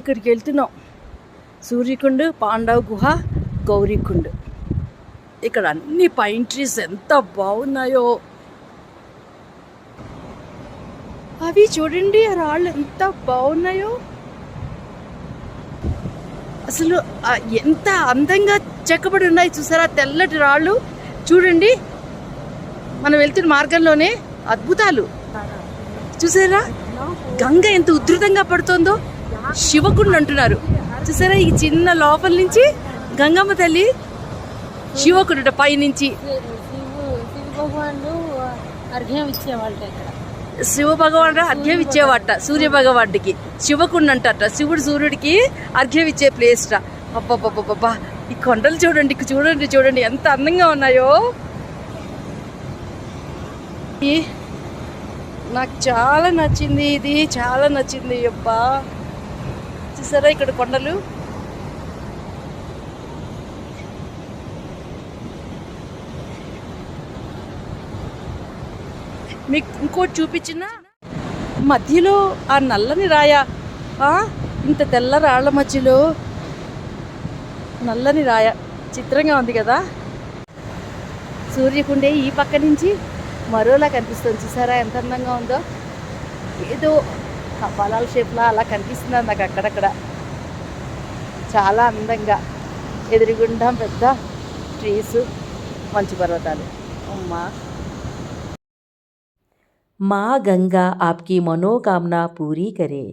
ఇక్కడికి వెళ్తున్నాం. సూర్యకుండ్, పాండవ్ గుహ, గౌరీకుండ్. ఇక్కడ అన్ని పైన్ ట్రీస్ ఎంత బాగున్నాయో. అవి చూడండి, ఆ రాళ్ళు ఎంత బాగున్నాయో. అసలు ఎంత అందంగా చెక్కబడి ఉన్నాయి చూసారా, తెల్లటి రాళ్ళు. చూడండి, మనం వెళ్తున్న మార్గంలోనే అద్భుతాలు చూసారా. గంగ ఎంత ఉధృతంగా పడుతుందో. శివకుండ్ అంటున్నారు చూసారా. ఈ చిన్న లోపల నుంచి గంగమ్మ తల్లి శివకుండ పైనుంచి శివ భగవానుడు అర్ఘ్యం ఇచ్చేవాట సూర్య భగవానుడికి. శివకుండ అంటారట, శివుడు సూర్యుడికి అర్ఘ్యం ఇచ్చే ప్లేస్ రా. అబ్బబ్బబ్బబ్బా, ఈ కొండలు చూడండి, చూడండి చూడండి ఎంత అందంగా ఉన్నాయో. నాకు చాలా నచ్చింది, ఇది చాలా నచ్చింది. అబ్బా చూసారా ఇక్కడ కొండలు. మీకు ఇంకోటి చూపించిన మధ్యలో ఆ నల్లని రాయ, ఇంత తెల్ల రాళ్ల మధ్యలో నల్లని రాయ చిత్రంగా ఉంది కదా. సూర్యకుండే ఈ పక్క నుంచి మరోలా కనిపిస్తుంది చూసారా, ఎంత అందంగా ఉందో. ఏదో కపాలాల షేప్లా అలా కనిపిస్తుంది నాకు అక్కడక్కడ. చాలా అందంగా ఎదురుగుండా పెద్ద ట్రీస్, మంచు పర్వతాలు. అమ్మా, माँ गंगा आपकी मनोकामना पूरी करे।